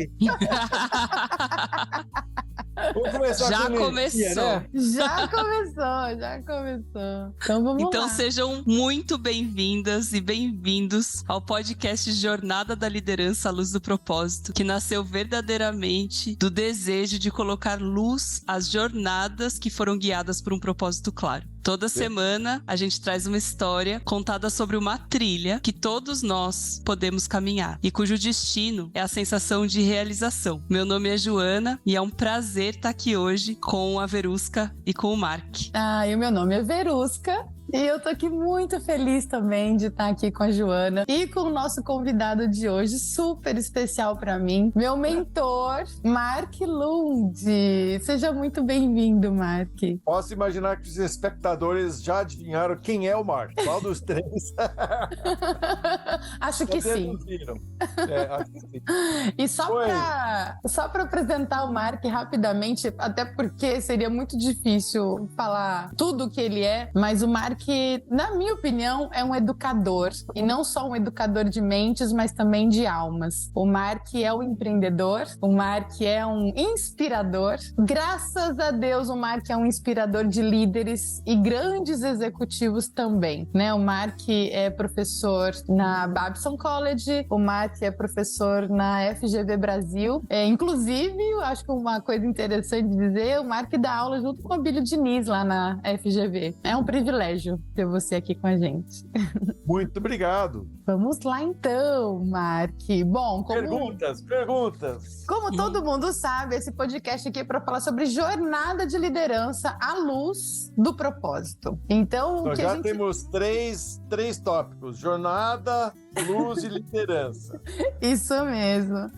aí. Vamos começar Já com começou. energia, né? Já começou. Então vamos Então lá. sejam muito bem-vindas e bem-vindos ao podcast Jornada da Liderança à Luz do Propósito, que nasceu verdadeiramente do desejo de colocar luz às jornadas que foram guiadas por um propósito claro. Toda semana a gente traz uma história contada sobre uma trilha que todos nós podemos caminhar e cujo destino é a sensação de realização. Meu nome é Joana e é um prazer estar aqui hoje com a Verusca e com o Mark. E o meu nome é Verusca. E eu tô aqui muito feliz também de estar aqui com a Joana e com o nosso convidado de hoje, super especial para mim, meu mentor, Mark Lund. Seja muito bem-vindo, Mark. Posso imaginar que os espectadores já adivinharam quem é o Mark. Qual dos três? Acho que sim. Acho que sim. E só para apresentar o Mark rapidamente, até porque seria muito difícil falar tudo o que ele é, mas o Mark, na minha opinião, é um educador. E não só um educador de mentes, mas também de almas. O Mark é um empreendedor, o Mark é um inspirador. Graças a Deus, o Mark é um inspirador de líderes e grandes executivos também, né? O Mark é professor na Babson College, o Mark é professor na FGV Brasil. Inclusive, eu acho que uma coisa interessante de dizer, o Mark dá aula junto com o Abílio Diniz lá na FGV. É um privilégio ter você aqui com a gente. Muito obrigado. Vamos lá então, Mark. Bom, Perguntas. Como todo mundo sabe, esse podcast aqui é para falar sobre jornada de liderança à luz do propósito. Então, Nós já temos três tópicos: jornada, luz e liderança. Isso mesmo.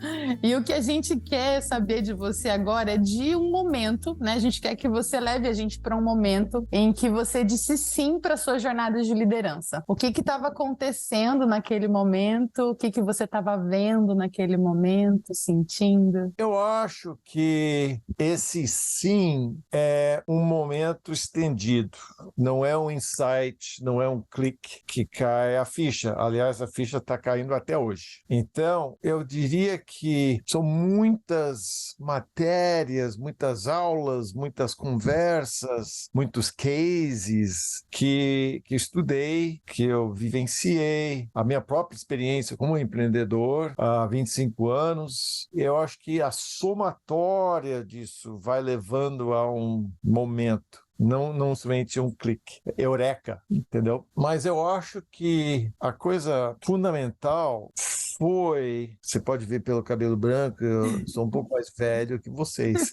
E o que a gente quer saber de você agora é de um momento, né? A gente quer que você leve a gente para um momento em que você disse sim para sua jornada de liderança. O que estava acontecendo naquele momento? O que você estava vendo naquele momento, sentindo? Eu acho que esse sim é um momento estendido. Não é um insight, não é um clique que cai a ficha. Aliás, a ficha está caindo até hoje. Então, eu diria que são muitas matérias, muitas aulas, muitas conversas, muitos cases que estudei, que eu vivenciei, a minha própria experiência como empreendedor há 25 anos. Eu acho que a somatória disso vai levando a um momento. Não somente um clique, eureka, entendeu? Mas eu acho que a coisa fundamental foi, você pode ver pelo cabelo branco, eu sou um pouco mais velho que vocês.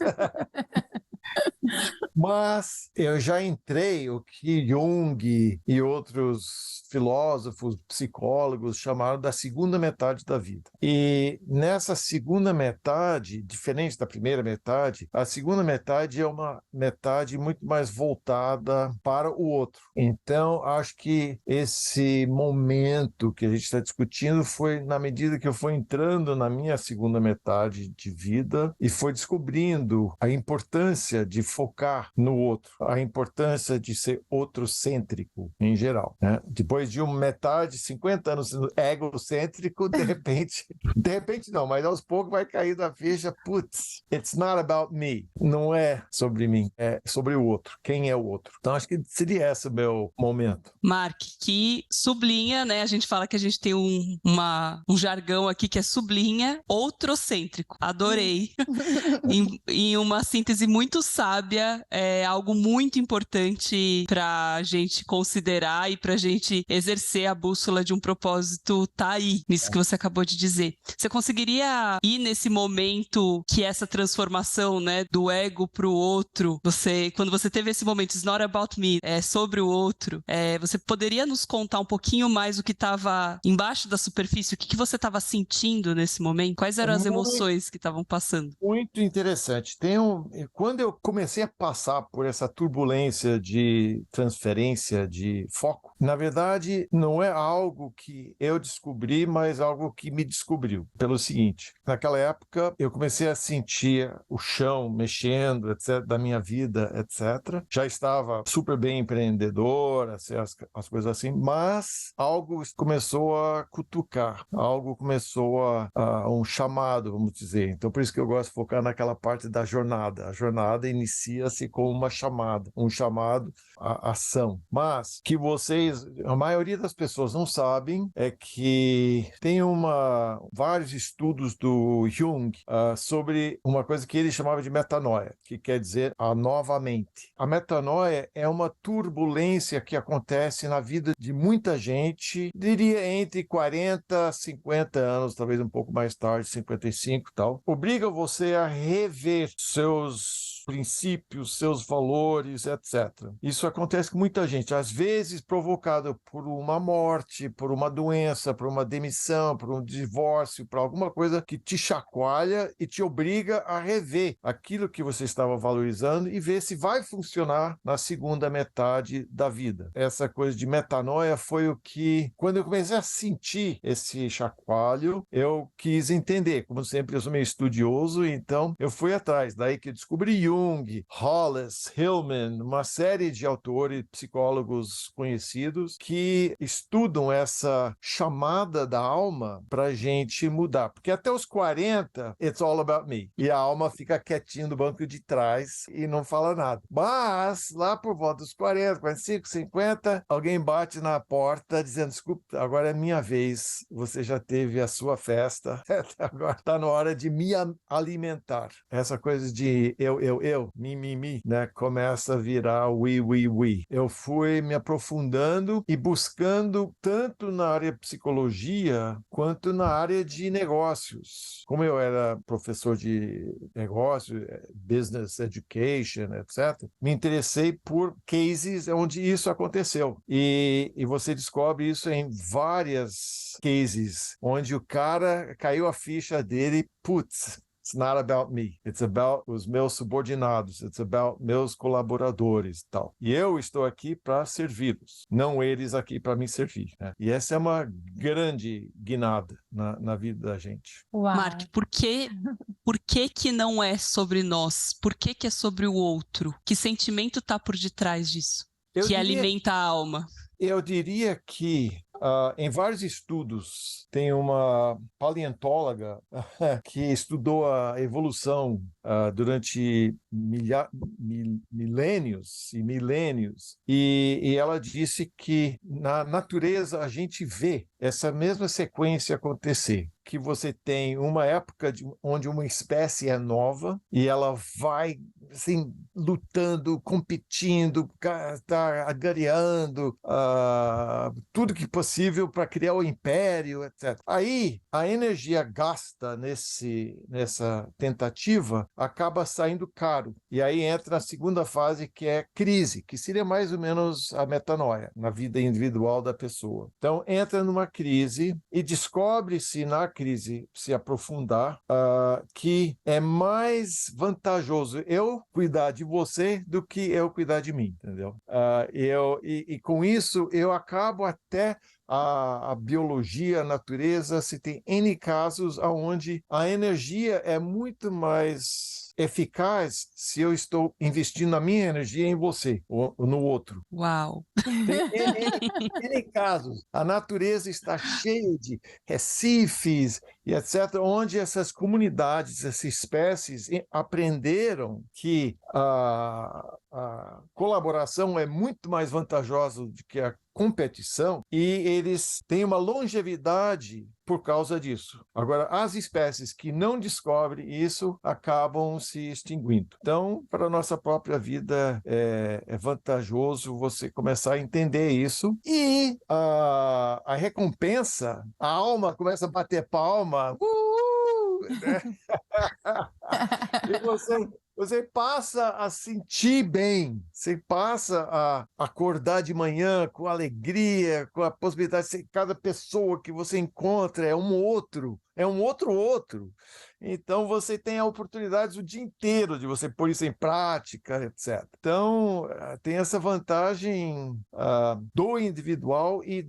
Mas eu já entrei o que Jung e outros filósofos, psicólogos chamaram da segunda metade da vida. E nessa segunda metade, diferente da primeira metade, a segunda metade é uma metade muito mais voltada para o outro. Então, acho que esse momento que a gente está discutindo foi na medida que eu fui entrando na minha segunda metade de vida e fui descobrindo a importância de focar no outro, a importância de ser outrocêntrico em geral, né? Depois de uma metade, 50 anos sendo egocêntrico, de repente não, mas aos poucos vai cair da ficha, putz, it's not about me, não é sobre mim, é sobre o outro, quem é o outro. Então acho que seria esse o meu momento. Mark, que sublinha, né? A gente fala que a gente tem um jargão aqui que é sublinha outrocêntrico. Adorei. em uma síntese muito sábia, é algo muito importante pra gente considerar e pra gente exercer a bússola de um propósito tá aí, nisso que você acabou de dizer. Você conseguiria ir nesse momento que essa transformação, né, do ego pro outro, quando você teve esse momento, it's not about me, é sobre o outro, você poderia nos contar um pouquinho mais o que estava embaixo da superfície, o que você estava sentindo nesse momento? Quais eram as emoções que estavam passando? Muito interessante. Quando eu comecei a passar por essa turbulência de transferência de foco, Na verdade, não é algo que eu descobri, mas algo que me descobriu. Pelo seguinte, naquela época eu comecei a sentir o chão mexendo, etc., da minha vida, etc. Já estava super bem empreendedor, assim, as coisas assim, mas algo começou a cutucar, algo começou a um chamado, vamos dizer. Então, por isso que eu gosto de focar naquela parte da jornada. A jornada inicia-se com uma chamada, um chamado à ação. Mas que vocês, a maioria das pessoas não sabem é que tem vários estudos do Jung sobre uma coisa que ele chamava de metanoia, que quer dizer a nova mente. A metanoia é uma turbulência que acontece na vida de muita gente, diria entre 40 a 50 anos, talvez um pouco mais tarde, 55 e tal. Obriga você a rever seus princípios, seus valores, etc. Isso acontece com muita gente, às vezes provocado por uma morte, por uma doença, por uma demissão, por um divórcio, por alguma coisa que te chacoalha e te obriga a rever aquilo que você estava valorizando e ver se vai funcionar na segunda metade da vida. Essa coisa de metanoia foi o que, quando eu comecei a sentir esse chacoalho, eu quis entender. Como sempre, eu sou meio estudioso, então eu fui atrás. Daí que eu descobri Jung, Hollis, Hillman, uma série de autores, psicólogos conhecidos que estudam essa chamada da alma para a gente mudar. Porque até os 40, it's all about me. E a alma fica quietinha no banco de trás e não fala nada. Mas, lá por volta dos 40, 45, 50, alguém bate na porta dizendo, desculpa, agora é minha vez, você já teve a sua festa, agora está na hora de me alimentar. Essa coisa de eu, me, né, começa a virar we. Eu fui me aprofundando e buscando tanto na área de psicologia quanto na área de negócios. Como eu era professor de negócios, business education, etc., me interessei por cases onde isso aconteceu. E você descobre isso em várias cases, onde o cara caiu a ficha dele, putz, it's not about me, it's about os meus subordinados, it's about meus colaboradores e tal. E eu estou aqui para servi-los, não eles aqui para me servir, né? E essa é uma grande guinada na vida da gente. Uau. Mark, por que que não é sobre nós? Por que que é sobre o outro? Que sentimento está por detrás disso? Que alimenta a alma? Eu diria que em vários estudos tem uma paleontóloga que estudou a evolução durante milênios e milênios, e ela disse que na natureza a gente vê essa mesma sequência acontecer, que você tem uma época onde uma espécie é nova e ela vai assim, lutando, competindo, tá agariando tudo que possível para criar o império, etc. Aí a energia gasta nessa tentativa acaba saindo caro. E aí entra a segunda fase, que é crise, que seria mais ou menos a metanoia na vida individual da pessoa. Então entra numa crise e descobre-se na crise, se aprofundar, que é mais vantajoso eu cuidar de você do que eu cuidar de mim, entendeu? E com isso eu acabo até a biologia, a natureza, se tem N casos onde a energia é muito mais eficaz se eu estou investindo a minha energia em você ou no outro. Uau! Tem N casos. A natureza está cheia de recifes e etc., onde essas comunidades, essas espécies aprenderam que a colaboração é muito mais vantajosa do que a competição, e eles têm uma longevidade por causa disso. Agora, as espécies que não descobrem isso acabam se extinguindo. Então, para a nossa própria vida, é vantajoso você começar a entender isso, e a recompensa, a alma começa a bater palma, né? E Você passa a sentir bem, você passa a acordar de manhã com alegria, com a possibilidade de ser cada pessoa que você encontra é um outro. Então, você tem a oportunidade o dia inteiro de você pôr isso em prática, etc. Então, tem essa vantagem do individual e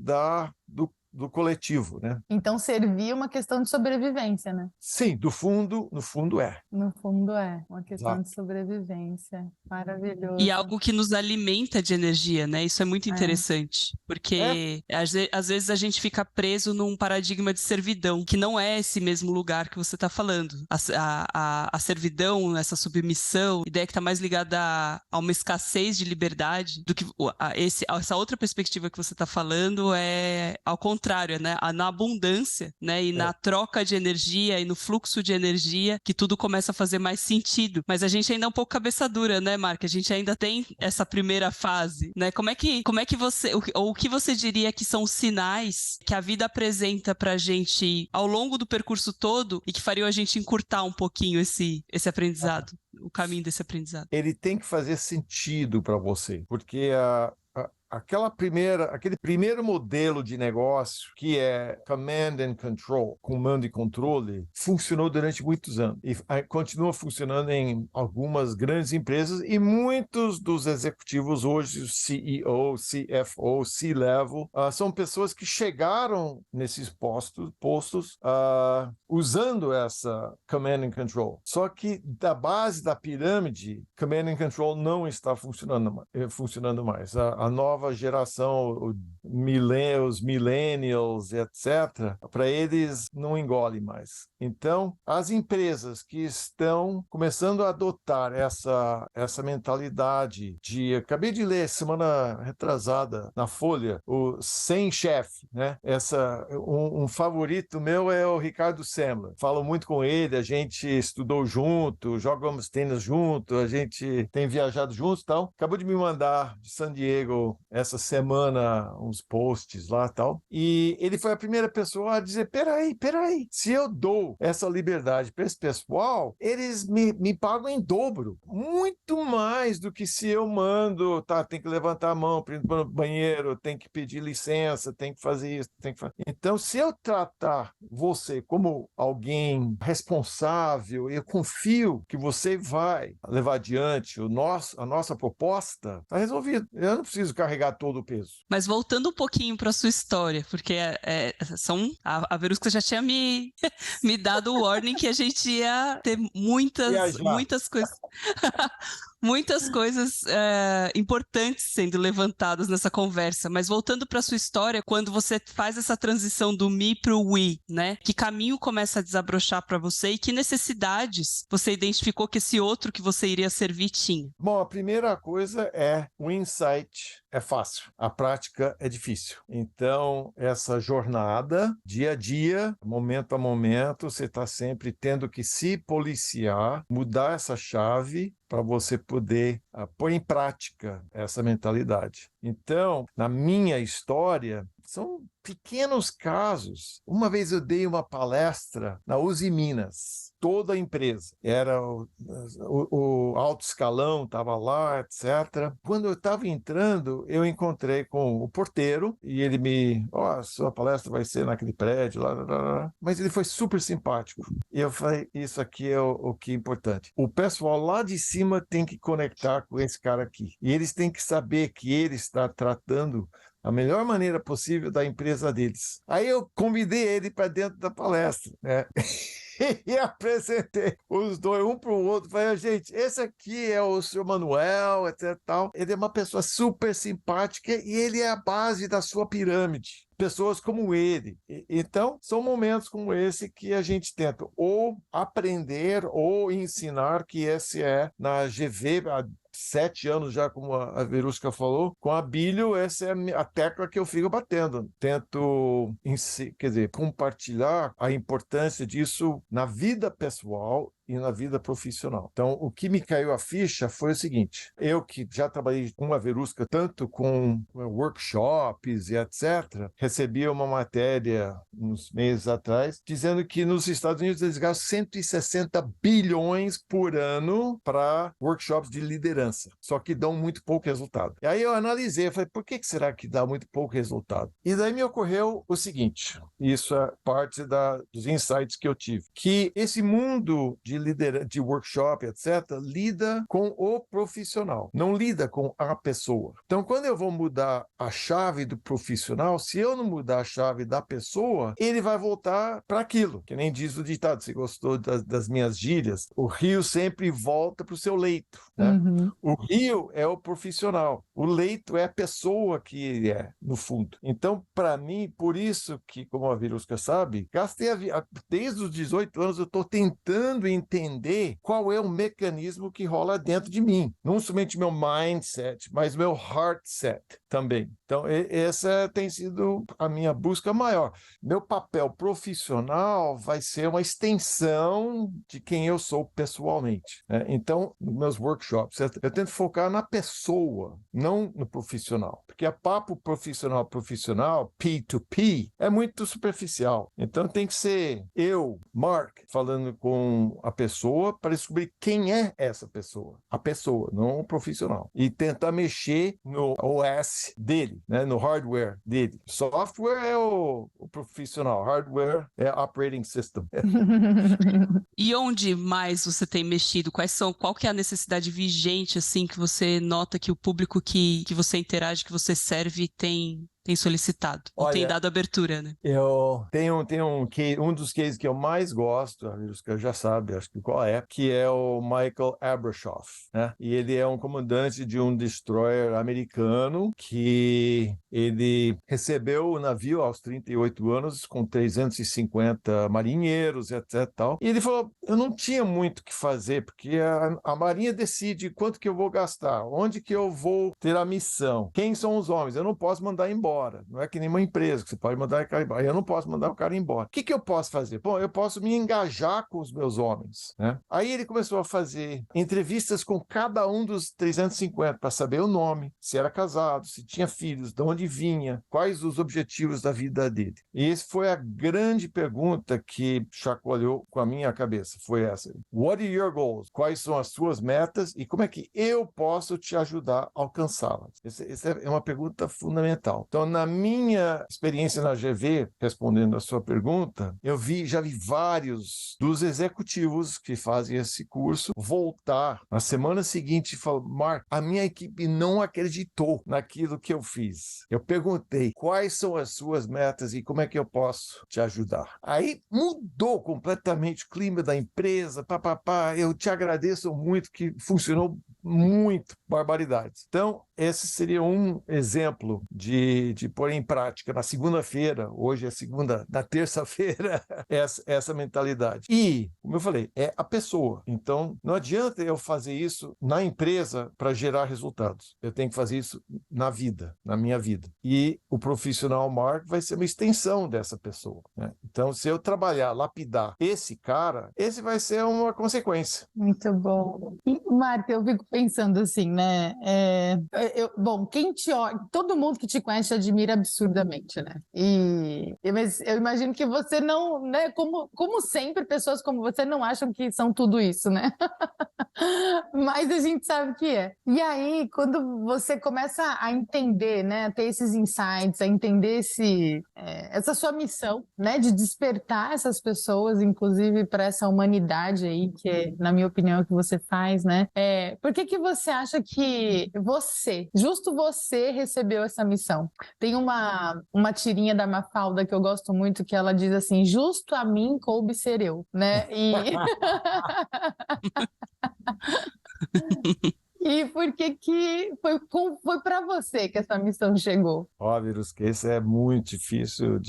do coletivo, né? Então, servir é uma questão de sobrevivência, né? Sim, no fundo é. No fundo é uma questão Exato. de sobrevivência. Maravilhoso. E algo que nos alimenta de energia, né? Isso é muito É. interessante, porque às vezes a gente fica preso num paradigma de servidão, que não é esse mesmo lugar que você está falando. A servidão, essa submissão, ideia que está mais ligada a uma escassez de liberdade do que essa outra perspectiva que você está falando é ao contrário, né? Na abundância, né? E na troca de energia e no fluxo de energia que tudo começa a fazer mais sentido. Mas a gente ainda é um pouco cabeça dura, né, Mark? A gente ainda tem essa primeira fase, né? Como é que você, ou o que você diria que são os sinais que a vida apresenta pra gente ao longo do percurso todo e que fariam a gente encurtar um pouquinho esse aprendizado, o caminho desse aprendizado? Ele tem que fazer sentido para você, porque aquele primeiro modelo de negócio, que é command and control, comando e controle, funcionou durante muitos anos e continua funcionando em algumas grandes empresas, e muitos dos executivos hoje, CEO, CFO, C-level, são pessoas que chegaram nesses postos usando essa command and control. Só que da base da pirâmide, command and control não está funcionando mais. A nova geração, os millennials, etc., para eles não engole mais. Então, as empresas que estão começando a adotar essa mentalidade acabei de ler semana retrasada na Folha, o sem chefe, né? Um favorito meu é o Ricardo Semler. Falo muito com ele, a gente estudou junto, jogamos tênis junto, a gente tem viajado juntos e tal. Acabou de me mandar de San Diego essa semana uns posts lá e tal. E ele foi a primeira pessoa a dizer, peraí, se eu dou essa liberdade para esse pessoal, eles me pagam em dobro. Muito mais do que se eu mando, tem que levantar a mão para ir no banheiro, tem que pedir licença, tem que fazer isso, tem que fazer. Então, se eu tratar você como alguém responsável, eu confio que você vai levar adiante a nossa proposta, está resolvido. Eu não preciso carregar todo o peso. Mas voltando um pouquinho para sua história, porque a Verusca já tinha me dado o warning que a gente ia ter muitas coisas. Muitas coisas importantes sendo levantadas nessa conversa, mas voltando para sua história, quando você faz essa transição do me para o we, né? Que caminho começa a desabrochar para você e que necessidades você identificou que esse outro que você iria servir tinha? Bom, a primeira coisa é o insight é fácil, a prática é difícil. Então, essa jornada, dia a dia, momento a momento, você está sempre tendo que se policiar, mudar essa chave para você poder pôr em prática essa mentalidade. Então, na minha história, são pequenos casos. Uma vez eu dei uma palestra na Uzi Minas, toda a empresa. Era o alto escalão, estava lá, etc. Quando eu estava entrando, eu encontrei com o porteiro e ele sua palestra vai ser naquele prédio, lá. Mas ele foi super simpático. E eu falei, isso aqui é o que é importante. O pessoal lá de cima tem que conectar com esse cara aqui. E eles têm que saber que ele está tratando a melhor maneira possível da empresa deles. Aí eu convidei ele para dentro da palestra, né? E apresentei os dois, um para o outro. Falei, gente, esse aqui é o Sr. Manuel, etc. Tal. Ele é uma pessoa super simpática e ele é a base da sua pirâmide. Pessoas como ele. Então, são momentos como esse que a gente tenta ou aprender ou ensinar, que esse é na GV, 7 anos já, como a Verusca falou, com a Bílio, essa é a tecla que eu fico batendo. Tento, compartilhar a importância disso na vida pessoal e na vida profissional. Então, o que me caiu a ficha foi o seguinte: eu que já trabalhei com a Verusca tanto com workshops e etc., recebi uma matéria uns meses atrás dizendo que nos Estados Unidos eles gastam 160 bilhões por ano para workshops de liderança, só que dão muito pouco resultado. E aí eu analisei, eu falei, por que será que dá muito pouco resultado? E daí me ocorreu o seguinte, isso é parte dos insights que eu tive, que esse mundo de liderança, de workshop, etc., lida com o profissional, não lida com a pessoa. Então, quando eu vou mudar a chave do profissional, se eu não mudar a chave da pessoa, ele vai voltar para aquilo, que nem diz o ditado, se gostou das minhas gírias, o rio sempre volta para o seu leito, né? Uhum. O rio é o profissional, o leito é a pessoa que ele é, no fundo. Então, para mim, por isso que, como a Verusca sabe, desde os 18 anos eu estou tentando entender qual é o mecanismo que rola dentro de mim. Não somente meu mindset, mas meu heart set também. Então, essa tem sido a minha busca maior. Meu papel profissional vai ser uma extensão de quem eu sou pessoalmente, né? Então, nos meus workshops, eu tento focar na pessoa, não no profissional. Porque a papo profissional, P2P, é muito superficial. Então, tem que ser eu, Mark, falando com a pessoa para descobrir quem é essa pessoa. A pessoa, não o profissional. E tentar mexer no OS dele, né? No hardware dele. Software é o profissional, hardware é operating system. E onde mais você tem mexido? Qual que é a necessidade vigente, assim, que você nota que o público que você interage, que você serve, tem solicitado? Ou tem dado abertura, né? Eu tenho um dos cases que eu mais gosto, a Verusca já sabe, acho que qual é, que é o Michael Abrashoff, né? E ele é um comandante de um destroyer americano que ele recebeu o navio aos 38 anos com 350 marinheiros, etc. Tal. E ele falou, eu não tinha muito o que fazer, porque a Marinha decide quanto que eu vou gastar, onde que eu vou ter a missão, quem são os homens, eu não posso mandar embora. Não é que nem uma empresa que você pode mandar o cara embora. Eu não posso mandar o cara embora. O que eu posso fazer? Bom, eu posso me engajar com os meus homens, né? Aí ele começou a fazer entrevistas com cada um dos 350 para saber o nome, se era casado, se tinha filhos, de onde vinha, quais os objetivos da vida dele. E essa foi a grande pergunta que chacoalhou com a minha cabeça. Foi essa. What are your goals? Quais são as suas metas e como é que eu posso te ajudar a alcançá-las? Essa é uma pergunta fundamental. Então, na minha experiência na GV, respondendo a sua pergunta, já vi vários dos executivos que fazem esse curso voltar na semana seguinte e falar, Mark, a minha equipe não acreditou naquilo que eu fiz. Eu perguntei, quais são as suas metas e como é que eu posso te ajudar? Aí mudou completamente o clima da empresa, eu te agradeço muito, que funcionou muito, barbaridades. Então, esse seria um exemplo de pôr em prática na segunda-feira, hoje é segunda, na terça-feira, essa mentalidade. E, como eu falei, é a pessoa. Então, não adianta eu fazer isso na empresa para gerar resultados. Eu tenho que fazer isso na vida, na minha vida. E o profissional Mark vai ser uma extensão dessa pessoa, né? Então, se eu trabalhar, lapidar esse cara, esse vai ser uma consequência. Muito bom. E, Marta, eu fico pensando assim, né? Bom, quem te olha, todo mundo que te conhece te admira absurdamente, né? Mas eu imagino que você não, né? Como sempre, pessoas como você não acham que são tudo isso, né? Mas a gente sabe que é. E aí, quando você começa a entender, né? A ter esses insights, a entender essa sua missão, né? De despertar essas pessoas, inclusive para essa humanidade aí, que é, na minha opinião, é o que você faz, né? Por que você acha que justo você recebeu essa missão? Tem uma tirinha da Mafalda que eu gosto muito, que ela diz assim, justo a mim coube ser eu, né? E por que foi para você que essa missão chegou? Ó, Virus, que esse é muito difícil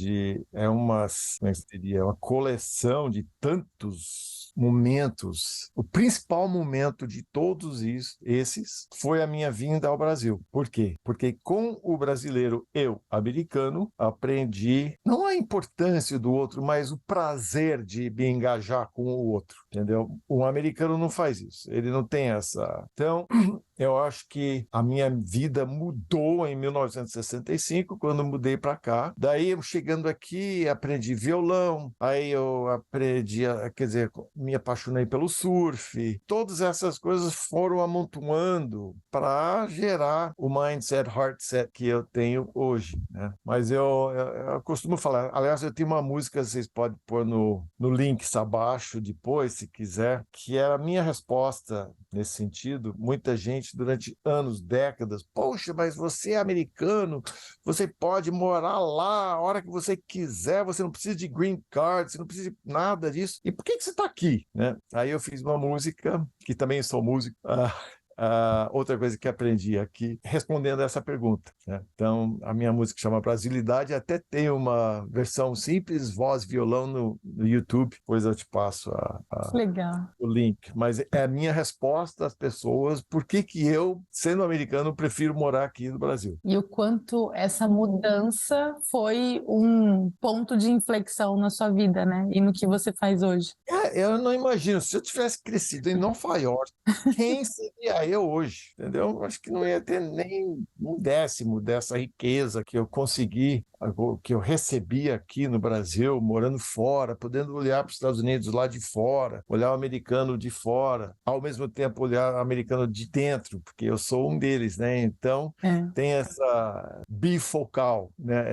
como é que se diria? Uma coleção de tantos momentos. O principal momento de todos esses foi a minha vinda ao Brasil. Por quê? Porque com o brasileiro, americano, aprendi não a importância do outro, mas o prazer de me engajar com o outro, entendeu? Um americano não faz isso. Ele não tem essa... Então, eu acho que a minha vida mudou em 1965, quando mudei para cá. Daí, eu chegando aqui, aprendi violão, aí eu aprendi, me apaixonei pelo surf. Todas essas coisas foram amontoando para gerar o mindset, heartset que eu tenho hoje, né? Mas eu costumo falar, aliás, eu tenho uma música, vocês podem pôr no link abaixo depois, se quiser, que é a minha resposta nesse sentido. Muita gente durante anos, décadas, poxa, mas você é americano, você pode morar lá a hora que você quiser, você não precisa de green card, você não precisa de nada disso. E por que você está aqui, né? Aí eu fiz uma música, que também sou músico, outra coisa que aprendi aqui, respondendo a essa pergunta, né? Então, a minha música chama Brasilidade, até tem uma versão simples, voz, violão no YouTube, depois eu te passo Legal. o link. Mas é a minha resposta às pessoas, por que eu, sendo americano, prefiro morar aqui no Brasil. E o quanto essa mudança foi um ponto de inflexão na sua vida, né? E no que você faz hoje. Eu não imagino, se eu tivesse crescido em Nova York, quem seria eu hoje, entendeu? Acho que não ia ter nem um décimo dessa riqueza que eu consegui, que eu recebi aqui no Brasil, morando fora, podendo olhar para os Estados Unidos lá de fora, olhar o americano de fora, ao mesmo tempo olhar o americano de dentro, porque eu sou um deles, né? Então, tem essa bifocal, né?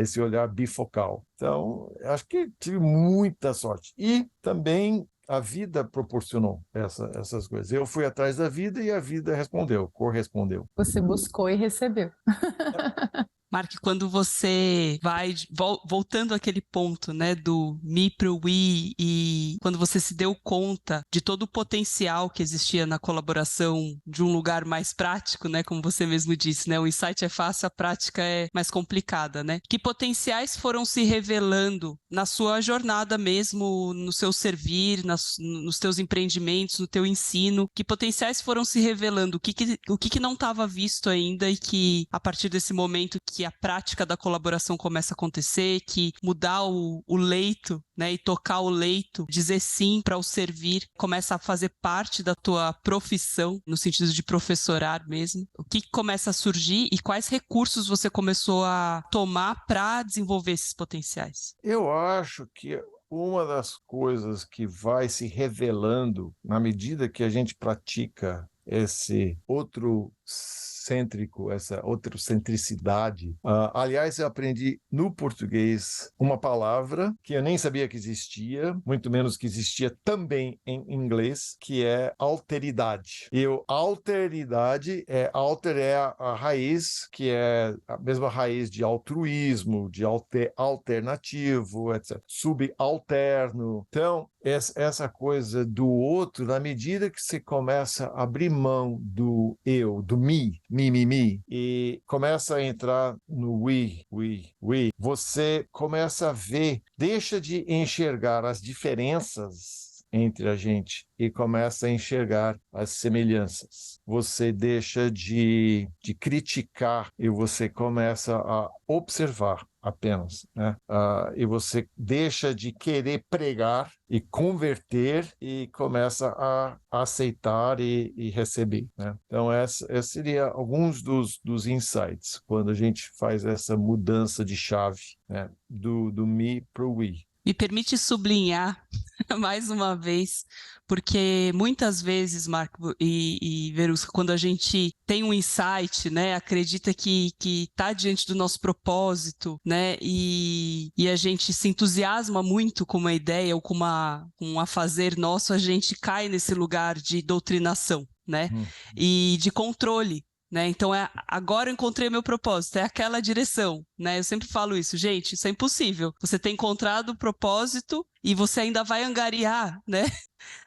Esse olhar bifocal. Então, acho que tive muita sorte. E também a vida proporcionou essas coisas. Eu fui atrás da vida e a vida correspondeu. Você buscou e recebeu. Mark, quando você vai voltando àquele ponto, né, do me pro we, e quando você se deu conta de todo o potencial que existia na colaboração de um lugar mais prático, né, como você mesmo disse, né, o insight é fácil, a prática é mais complicada, né? Que potenciais foram se revelando na sua jornada mesmo, no seu servir, nos teus empreendimentos, no teu ensino? Que potenciais foram se revelando? O que não estava visto ainda e que, a partir desse momento que a prática da colaboração começa a acontecer, que mudar o leito, né, e tocar o leito, dizer sim para o servir, começa a fazer parte da tua profissão, no sentido de professorar mesmo. O que começa a surgir e quais recursos você começou a tomar para desenvolver esses potenciais? Eu acho que uma das coisas que vai se revelando na medida que a gente pratica esse essa outrocentricidade. Aliás, eu aprendi no português uma palavra que eu nem sabia que existia, muito menos que existia também em inglês, que é alteridade. E alteridade, alter é a raiz, que é a mesma raiz de altruísmo, de alternativo, etc. Subalterno. Então, essa coisa do outro, na medida que você começa a abrir mão do eu, do me, e começa a entrar no we, você começa a ver, deixa de enxergar as diferenças entre a gente e começa a enxergar as semelhanças. Você deixa de criticar e você começa a observar apenas, né? E você deixa de querer pregar e converter e começa a aceitar e receber, né? Então, esses seriam alguns dos insights quando a gente faz essa mudança de chave, né? Do me para o we. Me permite sublinhar mais uma vez, porque muitas vezes, Marco e Verusca, quando a gente tem um insight, né, acredita que está diante do nosso propósito, né, e a gente se entusiasma muito com uma ideia ou com um afazer nosso, a gente cai nesse lugar de doutrinação, né, e de controle. Né? Então, agora eu encontrei meu propósito, é aquela direção, né? Eu sempre falo isso, gente, isso é impossível. Você tem encontrado o propósito e você ainda vai angariar, né?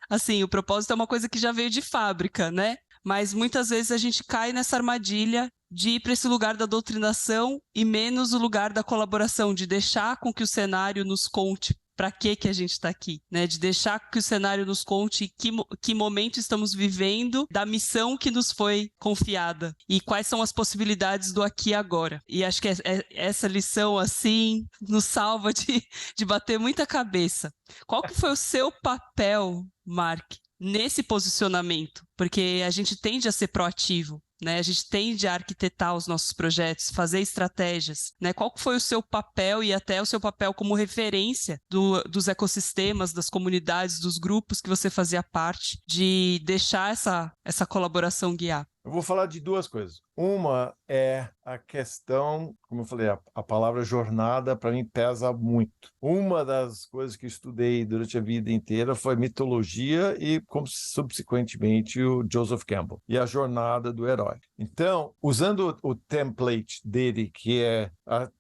Assim, o propósito é uma coisa que já veio de fábrica, né? mas muitas vezes a gente cai nessa armadilha de ir para esse lugar da doutrinação e menos o lugar da colaboração, de deixar com que o cenário nos conte para que a gente está aqui, né? De deixar que o cenário nos conte que momento estamos vivendo da missão que nos foi confiada e quais são as possibilidades do aqui e agora. E acho que essa lição, assim, nos salva de bater muita cabeça. Qual que foi o seu papel, Mark, nesse posicionamento? Porque a gente tende a ser proativo, né? A gente tende a arquitetar os nossos projetos, fazer estratégias, né? Qual foi o seu papel e até o seu papel como referência dos ecossistemas, das comunidades, dos grupos que você fazia parte, de deixar essa colaboração guiar? Eu vou falar de duas coisas. Uma é a questão, como eu falei, a palavra jornada para mim pesa muito. Uma das coisas que eu estudei durante a vida inteira foi mitologia e, subsequentemente, o Joseph Campbell e a jornada do herói. Então, usando o template dele, que é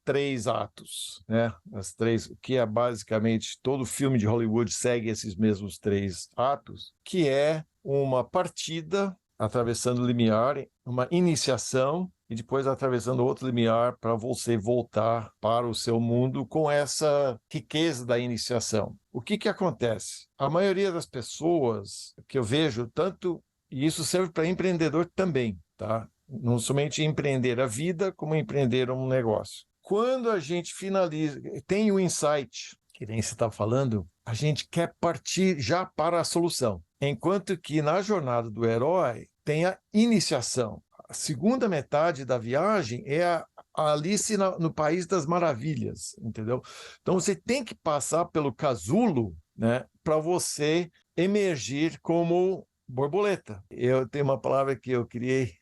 3 atos, né? As 3, que é basicamente todo filme de Hollywood segue esses mesmos 3 atos, que é uma partida atravessando o limiar, uma iniciação e depois atravessando outro limiar para você voltar para o seu mundo com essa riqueza da iniciação. O que acontece? A maioria das pessoas que eu vejo, e isso serve para empreendedor também, tá? Não somente empreender a vida, como empreender um negócio. Quando a gente finaliza, tem o insight, que nem você está falando, a gente quer partir já para a solução. Enquanto que na jornada do herói tem a iniciação. A segunda metade da viagem é a Alice no País das Maravilhas, entendeu? Então você tem que passar pelo casulo, né, para você emergir como borboleta. Eu tenho uma palavra que eu criei,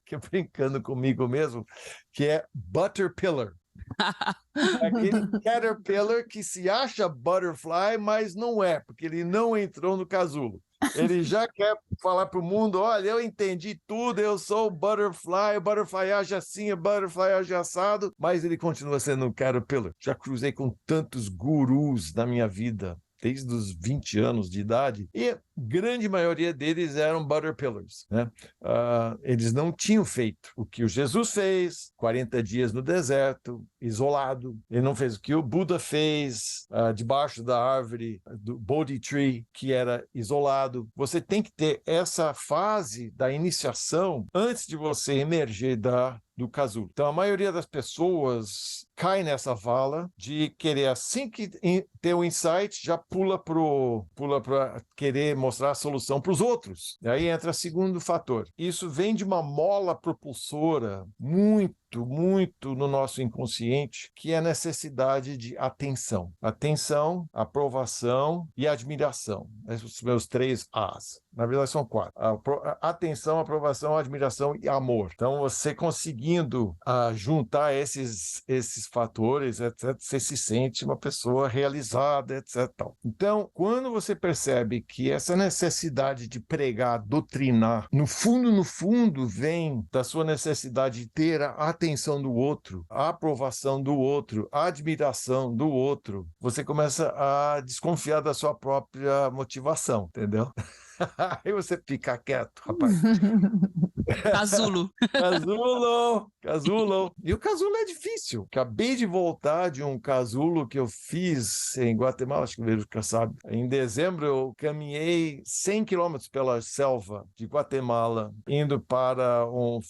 que eu brincando comigo mesmo, que é butterpillar. Aquele caterpillar que se acha butterfly, mas não é, porque ele não entrou no casulo. Ele já quer falar para o mundo, olha, eu entendi tudo, eu sou o butterfly age assim, o butterfly age assado, mas ele continua sendo um caterpillar. Já cruzei com tantos gurus na minha vida, desde os 20 anos de idade, e a grande maioria deles eram butterpillars, né? Eles não tinham feito o que o Jesus fez, 40 dias no deserto, isolado. Ele não fez o que o Buda fez, debaixo da árvore do Bodhi Tree, que era isolado. Você tem que ter essa fase da iniciação antes de você emergir do casulo. Então, a maioria das pessoas cai nessa vala de querer, assim que ter o insight, já pula para querer mostrar a solução para os outros. E aí entra o segundo fator. Isso vem de uma mola propulsora muito no nosso inconsciente, que é a necessidade de atenção. Atenção, aprovação e admiração. Esses são meus 3 As. Na verdade, são 4. Atenção, aprovação, admiração e amor. Então, você conseguindo juntar esses fatores, etc., você se sente uma pessoa realizada, etc. Então, quando você percebe que essa necessidade de pregar, doutrinar, no fundo, vem da sua necessidade de ter a atenção do outro, a aprovação do outro, a admiração do outro, você começa a desconfiar da sua própria motivação, entendeu? Aí você fica quieto, rapaz. Casulo. Casulo. E o casulo é difícil. Acabei de voltar de um casulo que eu fiz em Guatemala, acho que o Veruca sabe. Em dezembro eu caminhei 100 quilômetros pela selva de Guatemala, indo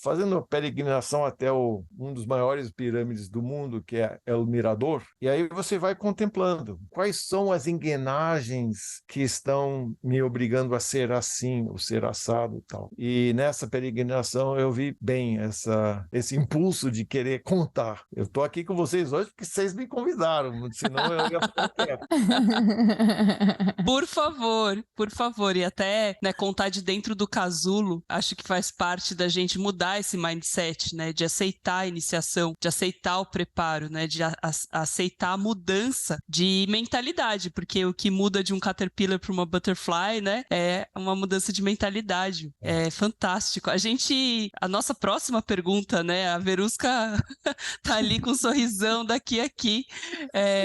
fazendo peregrinação até um dos maiores pirâmides do mundo, que é El Mirador. E aí você vai contemplando quais são as engrenagens que estão me obrigando a ser assim, ou ser assado e tal. E nessa peregrinação eu vi bem esse impulso de querer contar. Eu estou aqui com vocês hoje porque vocês me convidaram, senão eu ia ficar quieto. Por favor. E até, né, contar de dentro do casulo, acho que faz parte da gente mudar esse mindset, né, de aceitar a iniciação, de aceitar o preparo, né, de aceitar a mudança de mentalidade, porque o que muda de um caterpillar para uma butterfly, né, é uma mudança de mentalidade. É fantástico. A nossa próxima pergunta, né? A Verusca tá ali com um sorrisão daqui a aqui.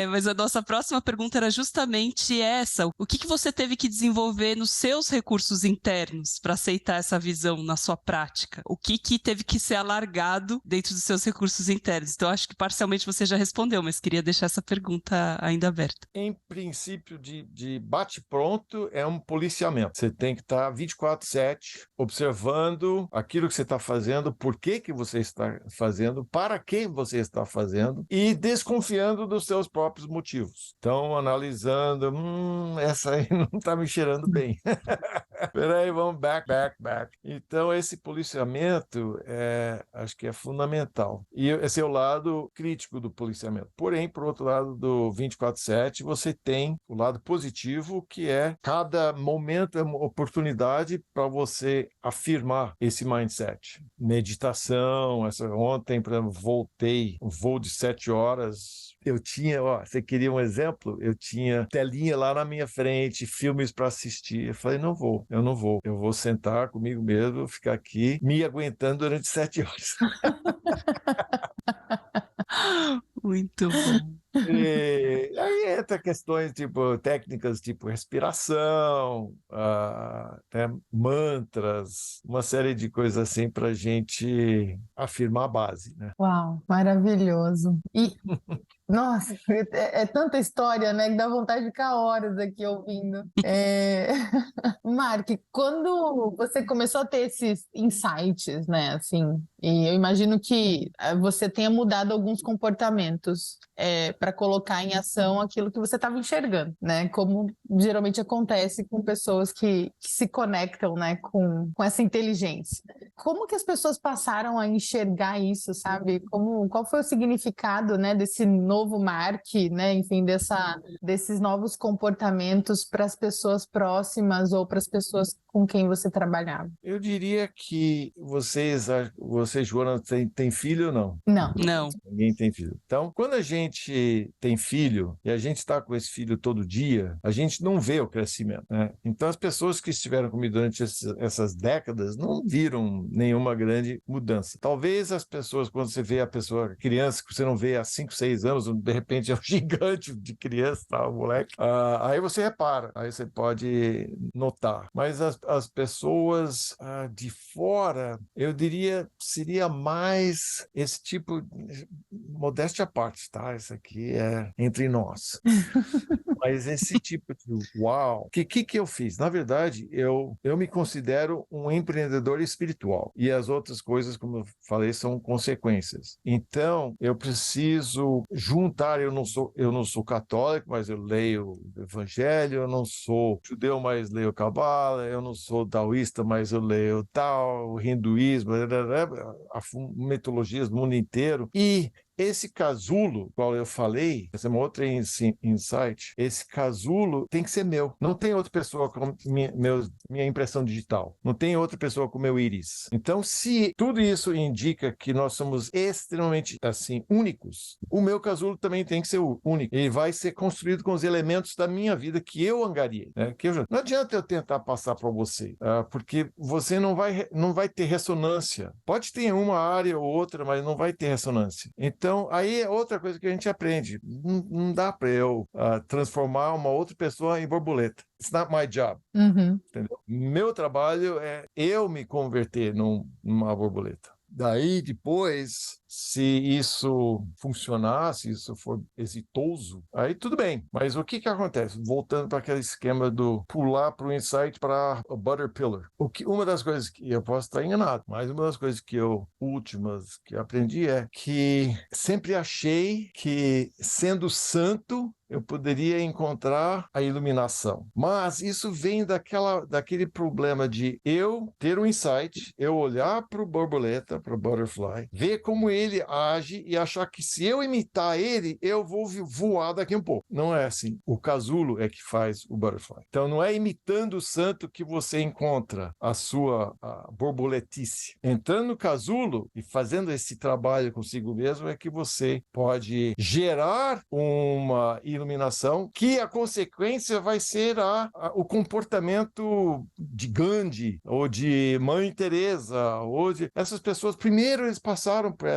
Mas a nossa próxima pergunta era justamente essa. O que você teve que desenvolver nos seus recursos internos para aceitar essa visão na sua prática? O que teve que ser alargado dentro dos seus recursos internos? Então, acho que parcialmente você já respondeu, mas queria deixar essa pergunta ainda aberta. Em princípio de bate-pronto, é um policiamento. Você tem que estar 24/7 observando aquilo que você está fazendo, por que você está fazendo, para que você está fazendo e desconfiando dos seus próprios motivos. Então, analisando, essa aí não está me cheirando bem. Peraí, vamos back. Então, esse policiamento, acho que é fundamental. E esse é o lado crítico do policiamento. Porém, por outro lado do 24/7, você tem o lado positivo, que é cada momento é uma oportunidade para você afirmar esse mindset. Meditação, ontem, por exemplo, voltei, um voo de 7 horas. Eu tinha, você queria um exemplo? Eu tinha telinha lá na minha frente, filmes para assistir. Eu falei, eu não vou. Eu vou sentar comigo mesmo, ficar aqui, me aguentando durante 7 horas. Muito bom. E aí entra questões técnicas tipo respiração, até mantras, uma série de coisas assim para a gente afirmar a base, né? Uau, maravilhoso. E nossa, é tanta história, né, que dá vontade de ficar horas aqui ouvindo. Mark, quando você começou a ter esses insights, né, assim, e eu imagino que você tenha mudado alguns comportamentos para colocar em ação aquilo que você estava enxergando, né, como geralmente acontece com pessoas que se conectam, né, com essa inteligência. Como que as pessoas passaram a enxergar isso, sabe? Qual foi o significado, né, desse novo Mark, né, enfim, desses novos comportamentos para as pessoas próximas ou para as pessoas com quem você trabalhava? Eu diria que você, Joana, tem filho ou não? Não. Ninguém tem filho. Então, quando a gente tem filho e a gente está com esse filho todo dia, a gente não vê o crescimento, né? Então, as pessoas que estiveram comigo durante essas décadas não viram nenhuma grande mudança. Talvez as pessoas, quando você vê a criança que você não vê há 5, 6 anos, de repente é um gigante de criança, tá, o moleque, aí você repara, aí você pode notar. Mas as pessoas de fora, eu diria, seria mais esse tipo, modéstia à parte, tá? Isso aqui é entre nós. Mas esse tipo de uau, o que eu fiz? Na verdade, eu me considero um empreendedor espiritual e as outras coisas, como eu falei, são consequências. Então, eu preciso juntar, eu não sou católico, mas eu leio o Evangelho, eu não sou judeu, mas leio Cabala, eu não sou taoísta, mas eu leio Tao, o hinduísmo, a mitologia do mundo inteiro. E esse casulo, qual eu falei, essa é uma outra insight, esse casulo tem que ser meu. Não tem outra pessoa com minha impressão digital. Não tem outra pessoa com meu íris. Então, se tudo isso indica que nós somos extremamente, assim, únicos, o meu casulo também tem que ser único. Ele vai ser construído com os elementos da minha vida que eu angariei, né? Não adianta eu tentar passar para você, porque você não vai ter ressonância. Pode ter uma área ou outra, mas não vai ter ressonância. Então, aí é outra coisa que a gente aprende. Não dá para eu transformar uma outra pessoa em borboleta. It's not my job. Uhum. Entendeu? Meu trabalho é eu me converter numa borboleta. Daí, depois, se isso funcionar, se isso for exitoso, aí tudo bem. Mas o que acontece? Voltando para aquele esquema do pular para o insight para o butter pillar. Uma das coisas que eu posso estar enganado, mas uma das coisas últimas que eu aprendi é que sempre achei que, sendo santo, eu poderia encontrar a iluminação. Mas isso vem daquele problema de eu ter um insight, eu olhar para o borboleta, para o butterfly, ver como ele age e achar que se eu imitar ele, eu vou voar daqui um pouco. Não é assim. O casulo é que faz o butterfly. Então não é imitando o santo que você encontra a sua borboletice. Entrando no casulo e fazendo esse trabalho consigo mesmo é que você pode gerar uma iluminação iluminação, que a consequência vai ser o comportamento de Gandhi, ou de Mãe Teresa, ou de... Essas pessoas, primeiro eles passaram por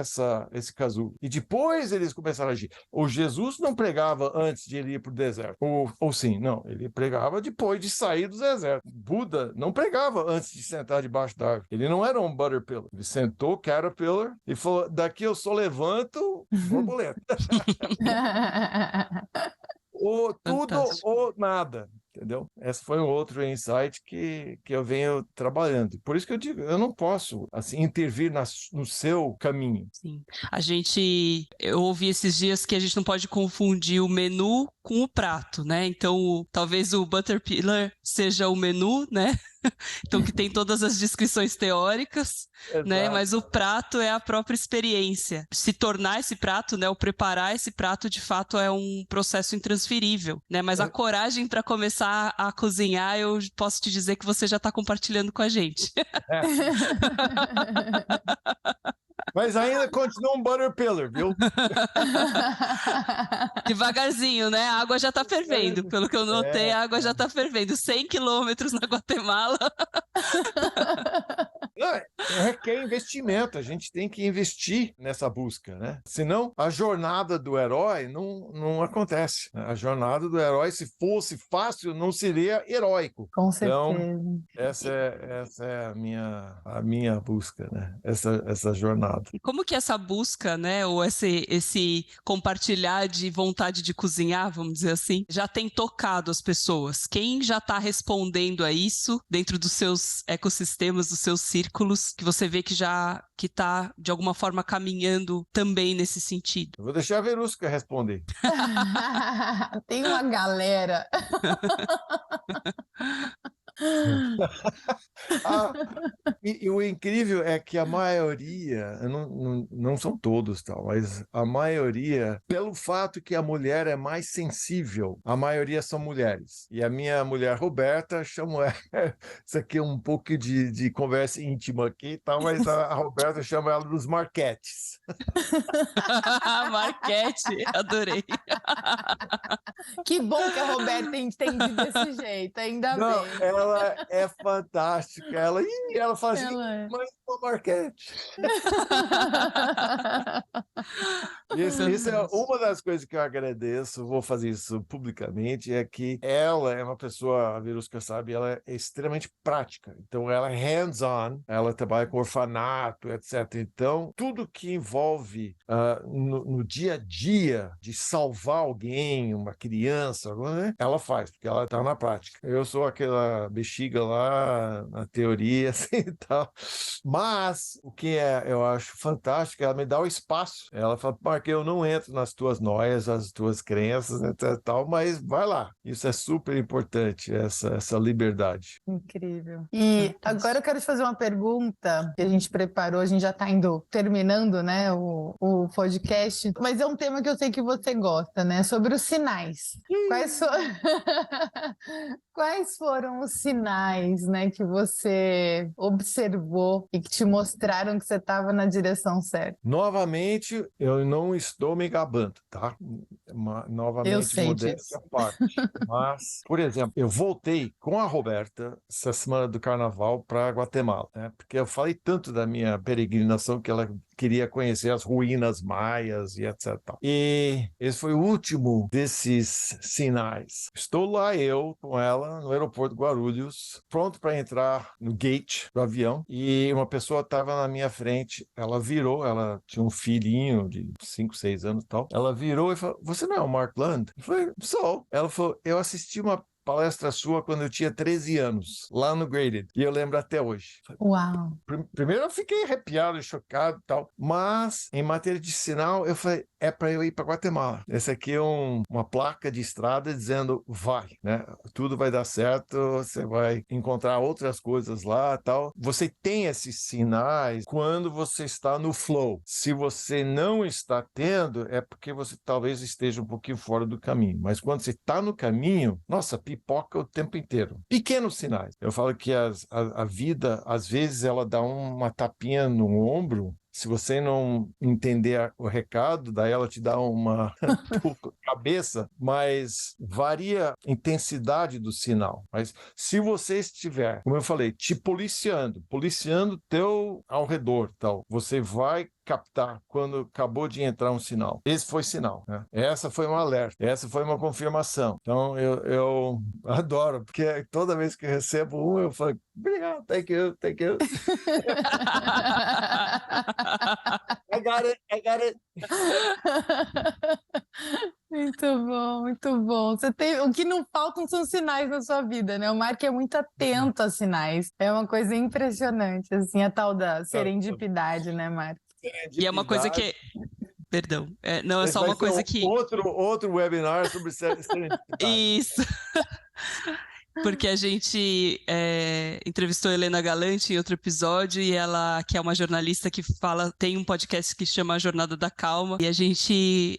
esse casulo, e depois eles começaram a agir. O Jesus não pregava antes de ele ir para o deserto, ou sim, não, ele pregava depois de sair do deserto. Buda não pregava antes de sentar debaixo da árvore. Ele não era um butterpillar. Ele sentou caterpillar e falou, daqui eu só levanto borboleta. Ou tudo Fantástico. ou nada, entendeu? Esse foi um outro insight que eu venho trabalhando. Por isso que eu digo, eu não posso assim intervir no seu caminho. Sim. Eu ouvi esses dias que a gente não pode confundir o menu com o prato, né? Então, talvez o Butterpillar seja o menu, né? Então, que tem todas as descrições teóricas, né? Mas o prato é a própria experiência. Se tornar esse prato, né? Ou preparar esse prato, de fato, é um processo intransferível, né? Mas a coragem para começar a cozinhar, eu posso te dizer que você já está compartilhando com a gente. É. Mas ainda continua um butterpillar, viu? Devagarzinho, né? A água já tá fervendo. Pelo que eu notei, a água já tá fervendo. 100 quilômetros na Guatemala. Requer investimento, a gente tem que investir nessa busca, né? Senão, a jornada do herói não acontece. A jornada do herói, se fosse fácil, não seria heróico. Com certeza. Então, essa é a minha busca, né? Essa jornada. E como que essa busca, né, ou esse compartilhar de vontade de cozinhar, vamos dizer assim, já tem tocado as pessoas? Quem já está respondendo a isso dentro dos seus ecossistemas, dos seus círculos, que você vê que está, de alguma forma, caminhando também nesse sentido? Eu vou deixar a Verusca responder. Tem uma galera. E o incrível é que a maioria, não são todos, tal, mas a maioria, pelo fato que a mulher é mais sensível, a maioria são mulheres. E a minha mulher Roberta, chamo ela, isso aqui é um pouco de conversa íntima aqui, tal, mas a Roberta chama ela dos Marquetes. Marquete, adorei. Que bom que a Roberta entende desse jeito, ainda Não, bem. ela é fantástica. Ela fala assim, mas uma Marquete. Isso é uma das coisas que eu agradeço, vou fazer isso publicamente, é que ela é uma pessoa, a Verusca sabe, ela é extremamente prática. Então, ela é hands-on, ela trabalha com orfanato, etc. Então, tudo que envolve no dia a dia de salvar alguém, uma criança, né, ela faz, porque ela está na prática. Eu sou aquela bexiga lá, na teoria, assim e tal. Mas, o que eu acho fantástico, ela me dá o espaço. Ela fala, Mark, eu não entro nas tuas noias, as tuas crenças, etc, tal, mas vai lá. Isso é super importante, essa liberdade. Incrível. E agora eu quero te fazer uma pergunta que a gente preparou, a gente já está terminando, né, o podcast, mas é um tema que eu sei que você gosta, né, sobre os sinais. Quais foram os sinais, né, que você observou e que te mostraram que você estava na direção certa? Novamente, eu não estou me gabando, tá? Novamente, modéstia à parte. Mas, por exemplo, eu voltei com a Roberta essa semana do Carnaval para Guatemala, né? Porque eu falei tanto da minha peregrinação que ela queria conhecer as ruínas maias e etc. E esse foi o último desses sinais. Estou lá eu com ela no aeroporto de Guarulhos, pronto para entrar no gate do avião, e uma pessoa estava na minha frente. Ela virou, ela tinha um filhinho de 5, 6 anos e tal. Ela virou e falou, você não é o Mark Land? Eu falei, sou. Ela falou, eu assisti uma palestra sua quando eu tinha 13 anos, lá no Graded, e eu lembro até hoje. Uau! Primeiro eu fiquei arrepiado, chocado e tal, mas em matéria de sinal, eu falei, é para eu ir para Guatemala. Essa aqui é uma placa de estrada dizendo, vai, né? Tudo vai dar certo, você vai encontrar outras coisas lá e tal. Você tem esses sinais quando você está no flow. Se você não está tendo, é porque você talvez esteja um pouquinho fora do caminho. Mas quando você está no caminho, nossa, pipoca o tempo inteiro. Pequenos sinais. Eu falo que a vida, às vezes, ela dá uma tapinha no ombro Se você não entender o recado, daí ela te dá uma cabeça, mas varia a intensidade do sinal. Mas se você estiver, como eu falei, te policiando teu ao redor, tal, você vai captar quando acabou de entrar um sinal. Esse foi sinal, né? Essa foi um alerta, essa foi uma confirmação. Então eu adoro, porque toda vez que eu recebo um, eu falo, obrigado, thank you. I got it. Muito bom, muito bom. O que não faltam são sinais na sua vida, né? O Mark é muito atento a sinais. É uma coisa impressionante, assim, a tal da serendipidade, né, Mark? E é uma coisa que... Perdão. Não, é só uma coisa que... Outro webinar sobre serendipidade. Isso. Porque a gente entrevistou a Helena Galante em outro episódio e ela, que é uma jornalista que tem um podcast que chama A Jornada da Calma, e a gente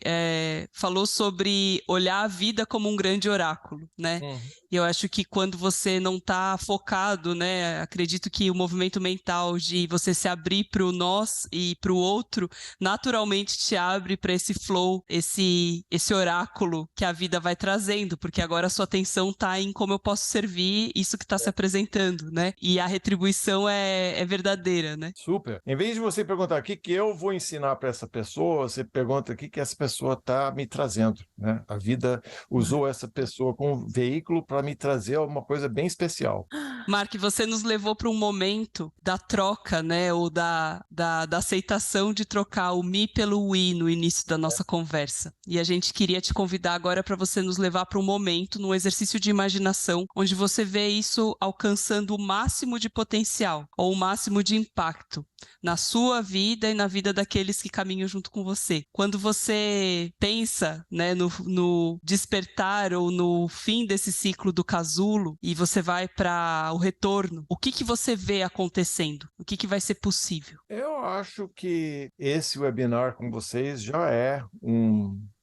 falou sobre olhar a vida como um grande oráculo, né? E eu acho que quando você não está focado, né? Acredito que o movimento mental de você se abrir para o nós e para o outro, naturalmente te abre para esse flow, esse oráculo que a vida vai trazendo, porque agora a sua atenção está em como eu posso servir isso que está se apresentando, né? E a retribuição é verdadeira, né? Super. Em vez de você perguntar o que eu vou ensinar para essa pessoa, você pergunta o que essa pessoa está me trazendo, né? A vida usou essa pessoa como veículo para me trazer alguma coisa bem especial. Mark, você nos levou para um momento da troca, né? Ou da aceitação de trocar o me pelo we no início da nossa conversa. E a gente queria te convidar agora para você nos levar para um momento, num exercício de imaginação, onde você vê isso alcançando o máximo de potencial, ou o máximo de impacto na sua vida e na vida daqueles que caminham junto com você. Quando você pensa, né, no despertar ou no fim desse ciclo do casulo e você vai para o retorno, o que você vê acontecendo? O que vai ser possível? Eu acho que esse webinar com vocês já é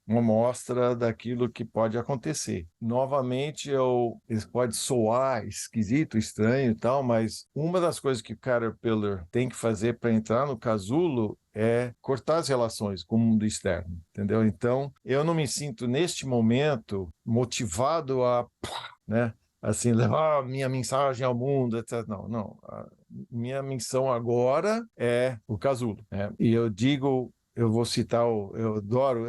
uma mostra daquilo que pode acontecer. Novamente, isso pode soar esquisito, estranho e tal, mas uma das coisas que o Caterpillar tem que fazer para entrar no casulo é cortar as relações com o mundo externo, entendeu? Então, eu não me sinto, neste momento, motivado a, né, assim, levar a minha mensagem ao mundo, etc. Não. A minha missão agora é o casulo, né? E eu vou citar, eu adoro,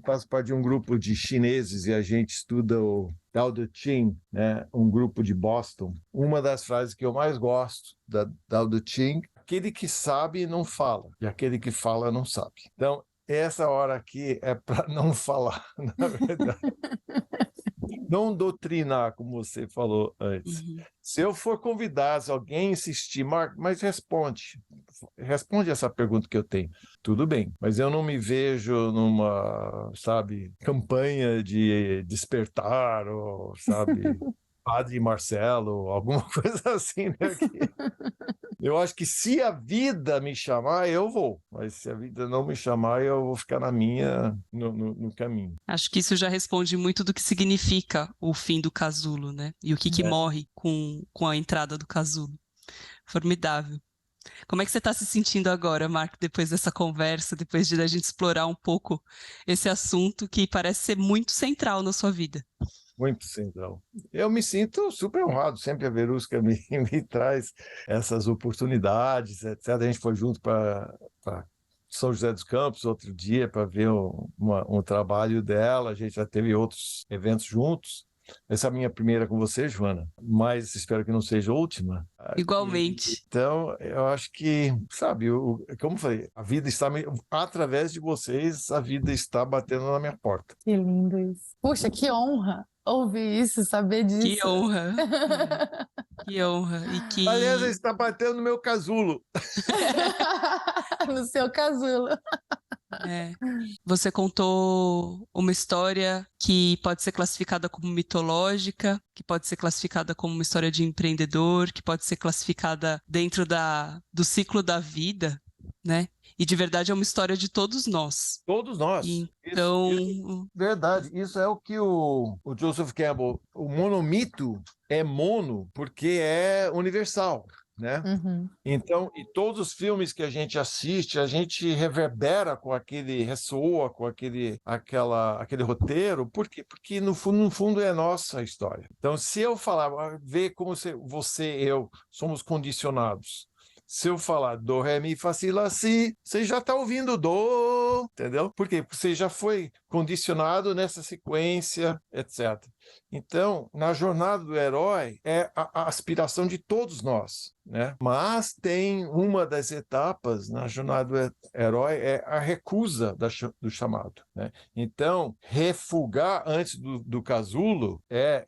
faço parte de um grupo de chineses e a gente estuda o Tao Te Ching, né? Um grupo de Boston. Uma das frases que eu mais gosto da Tao Te Ching, aquele que sabe não fala, e aquele que fala não sabe. Então, essa hora aqui é para não falar, na verdade. Não doutrinar, como você falou antes. Uhum. Se eu for convidar, se alguém insistir, Mark, mas responde essa pergunta que eu tenho. Tudo bem, mas eu não me vejo numa, campanha de despertar, ou, Padre Marcelo, alguma coisa assim, né? Eu acho que se a vida me chamar, eu vou. Mas se a vida não me chamar, eu vou ficar no caminho. Acho que isso já responde muito do que significa o fim do casulo, né? E o que morre com a entrada do casulo. Formidável. Como é que você está se sentindo agora, Mark, depois dessa conversa, depois de a gente explorar um pouco esse assunto que parece ser muito central na sua vida? Muito central. Eu me sinto super honrado, sempre a Verusca me traz essas oportunidades, etc. A gente foi junto para São José dos Campos outro dia para ver um trabalho dela, a gente já teve outros eventos juntos. Essa é a minha primeira com você, Joana, mas espero que não seja a última. Igualmente. Então, eu acho que, como eu falei, a vida está, através de vocês, a vida está batendo na minha porta. Que lindo isso. Puxa, que honra ouvir isso, saber disso. Que honra. Que honra. Aliás, está batendo no meu casulo. No seu casulo. Você contou uma história que pode ser classificada como mitológica, que pode ser classificada como uma história de empreendedor, que pode ser classificada dentro do ciclo da vida, né? E de verdade é uma história de todos nós. Todos nós. Então... Verdade, isso é o que o Joseph Campbell, o monomito é mono porque é universal. né? Uhum. Então, e todos os filmes que a gente assiste, a gente reverbera com aquele, ressoa com aquele roteiro, por quê? Porque no fundo é a nossa história. Então, se eu falar, vê como você e eu somos condicionados. Se eu falar do, ré, mi, fá, si, lá, si, você já está ouvindo do, entendeu? Por quê? Porque você já foi condicionado nessa sequência, etc. Então, na jornada do herói, é a aspiração de todos nós, né? Mas tem uma das etapas na jornada do herói, é a recusa do chamado, né? Então, refugar antes do casulo é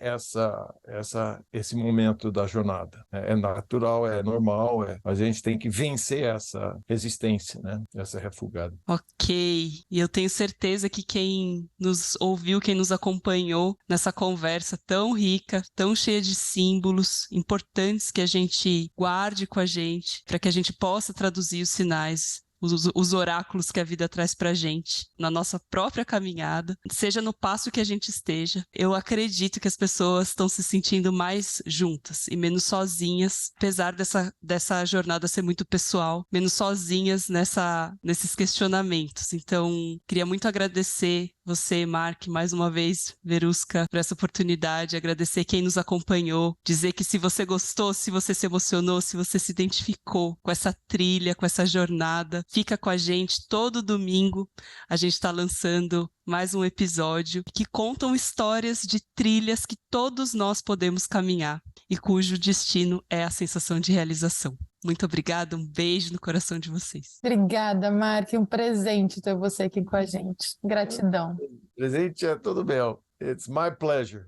esse momento da jornada. É natural, é normal, a gente tem que vencer essa resistência, né? Essa refugada. Ok, e eu tenho certeza que quem nos ouviu, quem nos acompanhou nessa conversa tão rica, tão cheia de símbolos importantes que a gente guarde com a gente, para que a gente possa traduzir os sinais, os oráculos que a vida traz pra gente na nossa própria caminhada, seja no passo que a gente esteja. Eu acredito que as pessoas estão se sentindo mais juntas e menos sozinhas, apesar dessa jornada ser muito pessoal, menos sozinhas nesses questionamentos. Então, queria muito agradecer você, Mark, mais uma vez, Verusca, por essa oportunidade, agradecer quem nos acompanhou, dizer que se você gostou, se você se emocionou, se você se identificou com essa trilha, com essa jornada, fica com a gente todo domingo. A gente está lançando mais um episódio que contam histórias de trilhas que todos nós podemos caminhar e cujo destino é a sensação de realização. Muito obrigada, um beijo no coração de vocês. Obrigada, Mark. Um presente ter você aqui com a gente. Gratidão. Presente é todo meu. It's my pleasure.